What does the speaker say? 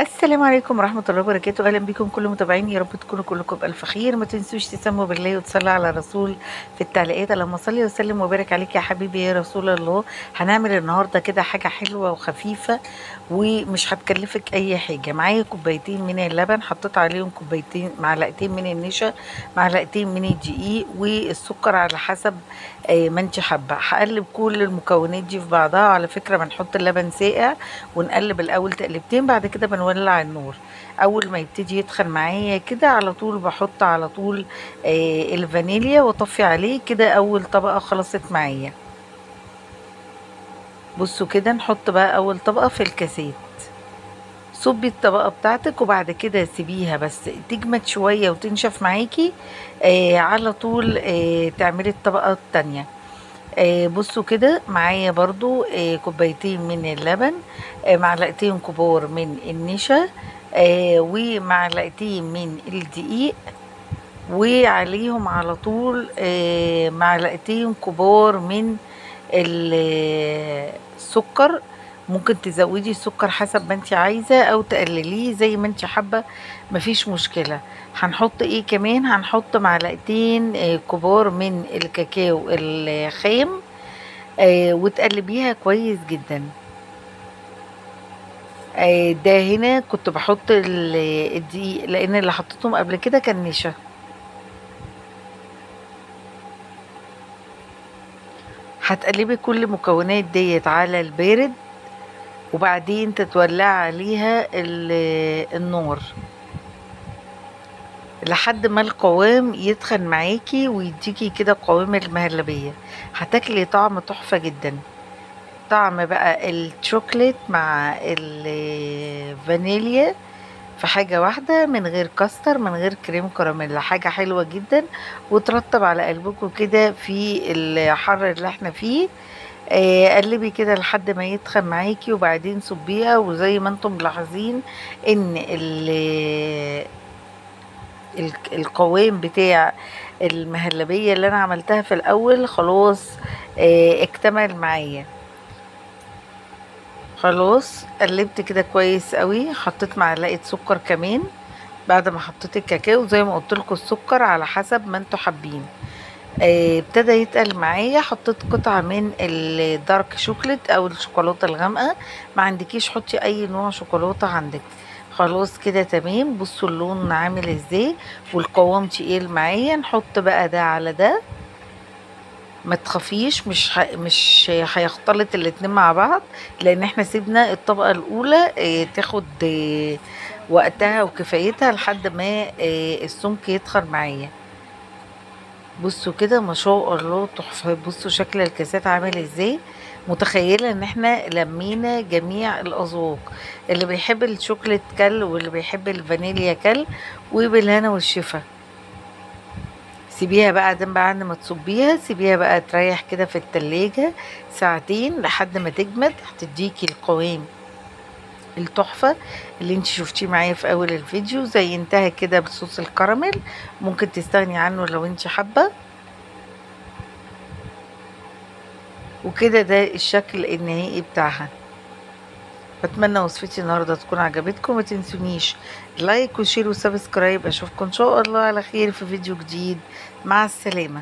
السلام عليكم ورحمة الله وبركاته. أهلا بكم كل متابعيني، يا رب تكونوا كلكم بألف خير. ما تنسوش تسموا بالله وتصلوا على الرسول في التعليقات. اللهم صل وسلم وبارك عليك يا حبيبي يا رسول الله. هنعمل النهاردة كده حاجة حلوة وخفيفة ومش هتكلفك أي حاجة. معايا كوبايتين من اللبن، حطيت عليهم كوبايتين معلقتين من النشا، معلقتين من الدقيق والسكر على حسب ما انت حابة. هقلب كل المكونات دي في بعضها. على فكرة بنحط اللبن ساقع ونقلب الأول تقلبتين، بعد كده بنولع النور. اول ما يبتدي يدخل معايا كده على طول بحط على طول الفانيليا واطفي عليه كده. اول طبقة خلصت معايا. بصوا كده، نحط بقى اول طبقة في الكاسات. صبي الطبقة بتاعتك وبعد كده سيبيها بس تجمد شوية وتنشف معاكي. على طول تعملي الطبقة التانية. بصوا كده معايا برضو كوبايتين من اللبن، معلقتين كبار من النشا، ومعلقتين من الدقيق، وعليهم على طول معلقتين كبار من السكر. ممكن تزودي السكر حسب ما انت عايزة او تقلليه زي ما انت حابة، مفيش مشكلة. هنحط ايه كمان؟ هنحط معلقتين كبار من الكاكاو الخام، وتقلبيها كويس جدا. ده هنا كنت بحط الدقيق لان اللي حطيتهم قبل كده كان نشا. هتقلبي كل المكونات ديت على البارد وبعدين تتولع عليها النار لحد ما القوام يتخن معاكي ويديكي كده قوام المهلبية. هتاكلي طعم تحفة جدا. طعم بقى الشوكليت مع الفانيليا في حاجة واحدة، من غير كاستر من غير كريم كراميل. حاجة حلوة جدا وترطب على قلبكم كده في الحر اللي احنا فيه. قلبي كده لحد ما يتخن معاكي وبعدين صبيها. وزي ما انتم ملاحظين ان القوام بتاع المهلبية اللي انا عملتها في الاول خلاص اكتمل معايا. خلاص قلبت كده كويس قوي. حطيت معلقة سكر كمان بعد ما حطيت الكاكاو. زي ما قلت لكم السكر على حسب ما انتوا حابين. ابتدى يتقل معايا. حطيت قطعة من الدارك شوكليت او الشوكولاتة الغامقة. ما عندكيش حطي اي نوع شوكولاتة عندك. خلاص كده تمام. بصوا اللون عامل ازاي والقوام تقيل معايا. نحط بقى ده على ده. ما تخافيش، مش هيختلط الاتنين مع بعض لان احنا سيبنا الطبقة الاولى تاخد وقتها وكفايتها لحد ما السمك يدخل معايا. بصوا كده ما شاء الله تحفة. بصوا شكل الكاسات عامل ازاي. متخيلة ان احنا لمينا جميع الاذواق، اللي بيحب الشوكليت كل واللي بيحب الفانيليا كل. وبالهنا والشفا. سيبيها بقى بعد ما تصبيها سيبيها بقى تريح كده في التلاجة ساعتين لحد ما تجمد. هتديكي القوام التحفة اللي انت شفتيه معايا في اول الفيديو. زينتها كده بصوص الكراميل، ممكن تستغني عنه لو انت حابة. وكده ده الشكل النهائي بتاعها. بتمنى وصفتي النهارده تكون عجبتكم. ما تنسونيش لايك وشير وسبسكرايب. اشوفكم ان شاء الله على خير في فيديو جديد. مع السلامة.